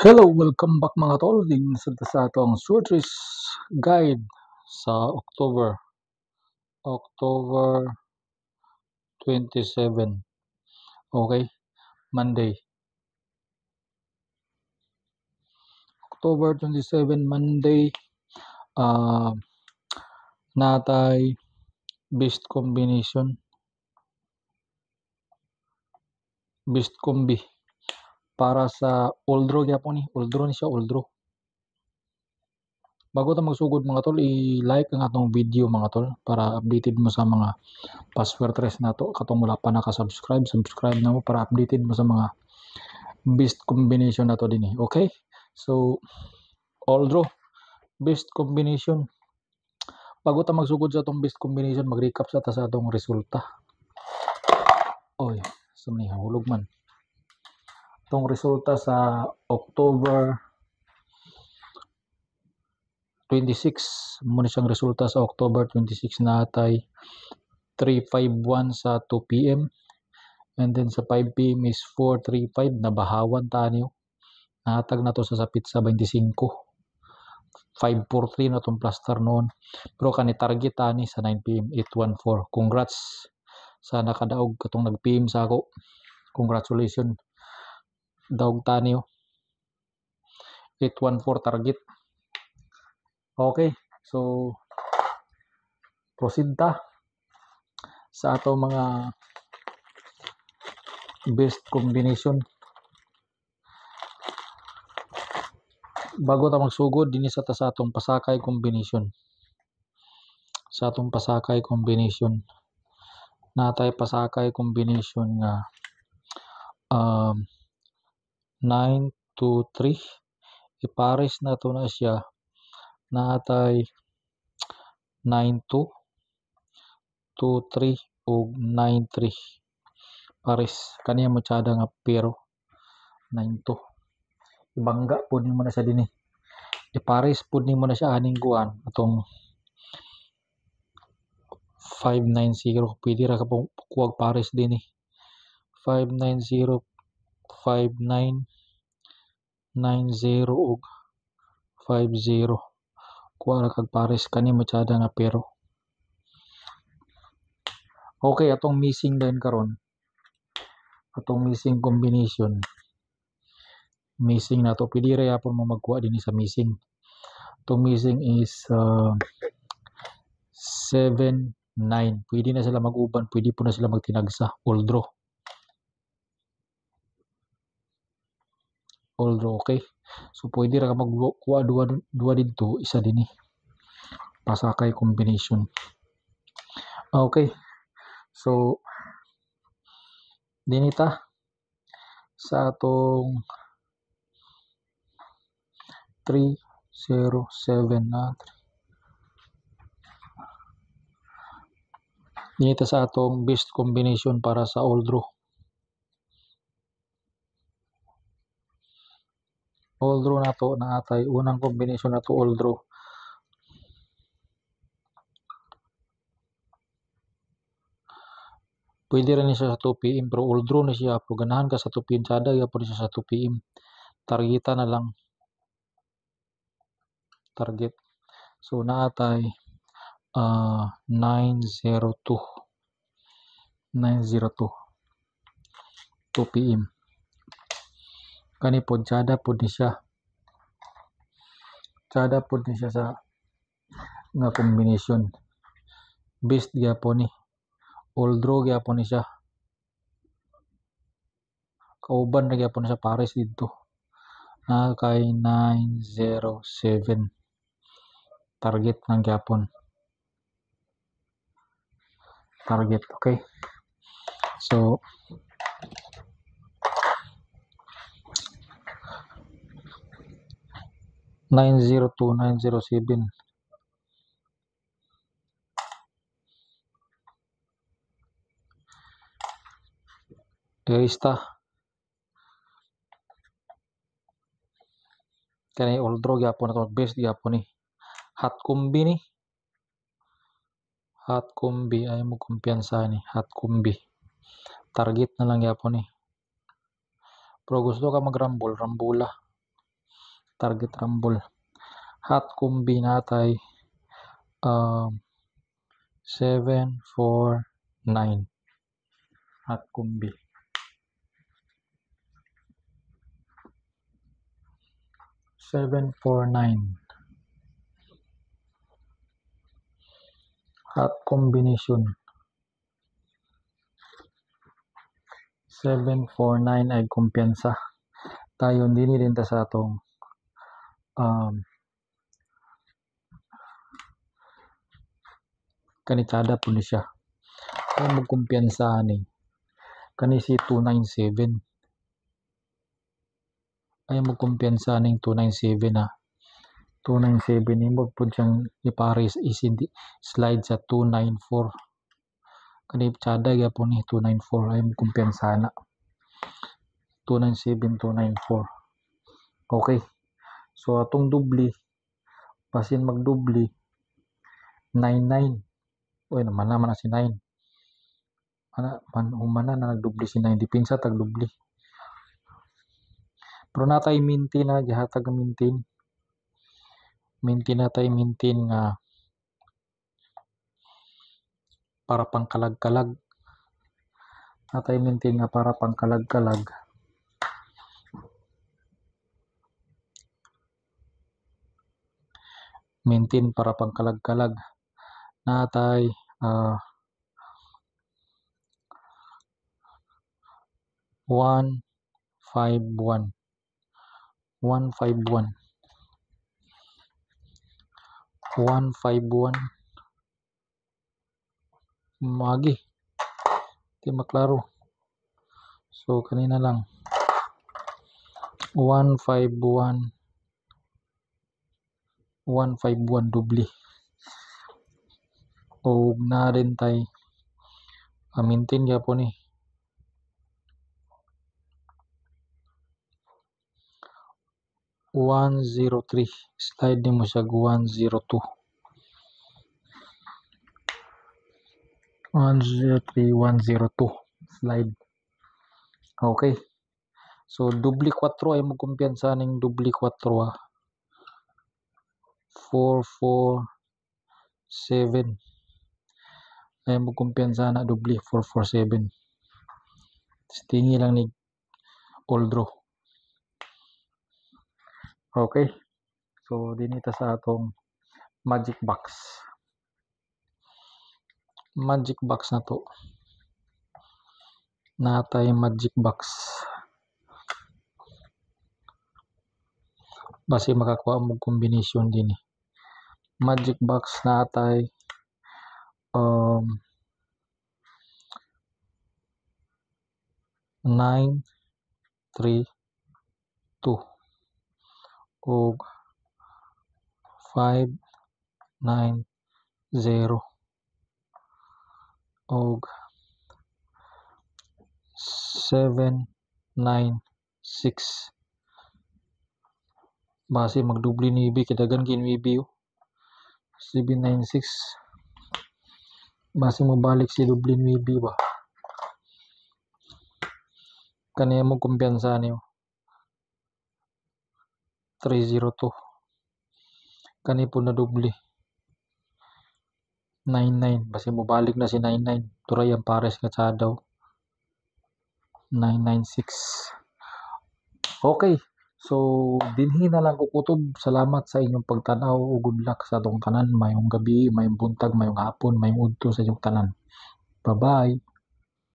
Hello, welcome back mga tol din sa atong short race guide sa October 27. Okay, Monday. October 27 Monday, uh, natay best combination, best combi para sa Oldro gyapon ni, Oldro ni siya, Oldro. Bago ta magsugod mga tol, i-like ang atong video mga tol para updated mo sa mga password race nato katong wala pa subscribe na mo para updated mo sa mga best combination na to din eh. Okay? So, all draw. Best combination. Bago ta magsugod sa atong best combination, mag-recap sa ta sa atong resulta. Oy, sumni hulog man. Itong resulta sa October 26. Muna siyang resulta sa October 26 na atay 351 sa 2 p.m. And then sa 5 p.m. is 435. Nabahawan taniyo. Nahatag na to sa sapit sa 25. 543 na itong plaster noon. Pero kani target ani sa 9 p.m. 814. Congrats sa nakadaog katong nag-PM sa ako. Congratulations. Daog taniyo. 814 target. Okay. So, proceed ta sa ato mga best combination. Bago ta magsugod dinhi sa ta sa atong pasakay combination. Sa atong pasakay combination. Natay pasakay combination nga 9, 2, 3. Ipares na to na siya. Natay 9, 2, 2, 3 ug 9, 3. Pares. Kaniya matsada nga pero 9, 2. Ibangga po nimo na siya din eh. Ipares po nimo na siya aning kuan atong 590. Pwede ra ka pong kuwag pares din eh. 590, 5990 ug 50. Kuha ra kag pares kani matsada nga pero. Okay, atong missing din karon. Atong missing combination. Missing na to. Pwede ra yapon mo magkuha din sa missing. Atong missing is 7, 9. Pwede na sila mag-uban. Pwede po na sila magtinagsa. All draw. All draw, okay? So, pwede ra ka magkuha duwa dito. Isa din eh. Pasakay combination. Okay. So, dinita sa atong 307 na 3. Dinita sa atong best combination para sa all draw. All draw na to na atay unang combination na to all draw. Pwede rin siya sa 2 p.m. pero all draw na siya. Pero ganahan ka sa 2 p.m. Sada yapon siya sa 2 p.m. Targeta na lang. Target. So naatay 902. 2 p.m. Kani po sada po ni siya. Sada po ni siya sa nga combination. Best gyapon ni. All draw gyapon ni siya. Kauban na gyapon sa pares dito. Kay 907. Target ng gyapon. Target, okay? So, nine zero two 907. Está. Kani all draw gyapon ato best gyapon ni. Hot combi ni. Hot combi ay mo kumpiyansa ni. Hot combi. Target na lang gyapon ni. Pero gusto ka mag-rumble, rambula. target rumble. Hot combi natay 749. Hot combi. 749. Hot combination. 749 ay kumpiyansa. Tayo din ta sa atong kanitada po ni siya. Kung magkumpiyansa ni kani si 297. Ay magkumpiyansa ning 297 na. 297 ni mo po siyang ipares slide sa 294. Kani tsada gyapon ni 294 ay magkumpiyansa na. 297 294. Okay. So atong dubli basin magdubli 99. Oy naman na si 9. Humana na nagdubli si 9. Dipinsa tag dubli. Pero natay maintain na gihatag maintain. Maintain natay maintain nga para pangkalag-kalag. Natay maintain nga para pangkalag-kalag. Maintain para pangkalag-kalag. Natay 151. 151. 151. Magi. Di maklaro. So kanina lang. 151. 151 dubli. O na rin tay maintain gyapon ni. 103. Slide ni mo siya 102. 103, 102. Slide. Okay. So, dubli 4 ay magkumpiyansa ning dubli 4 447. Ay magkumpiyansa na dubli 447. Tingi lang ni all draw. Okay. So, dinita sa atong magic box. Magic box na to. Natay magic box. Basi makakuha mo combination din eh. Magic box natay 932 og 590 og 796. Basi magdubli ni Ibi kidagan kin Ibi 796. Basi mo balik si dubli ni Ibi ba. Kaniya mo kumpiyansa niyo 302. Kani po na dubli 99. Basi mo balik na si 99. Turay ang pares ka sa daw 996. Okay. So, dinhi na lang kukutob. Salamat sa inyong pagtanaw o good luck sa atong tanan. Mayong gabi, mayong buntag, mayong hapon, mayong udto sa inyong tanan. Bye-bye.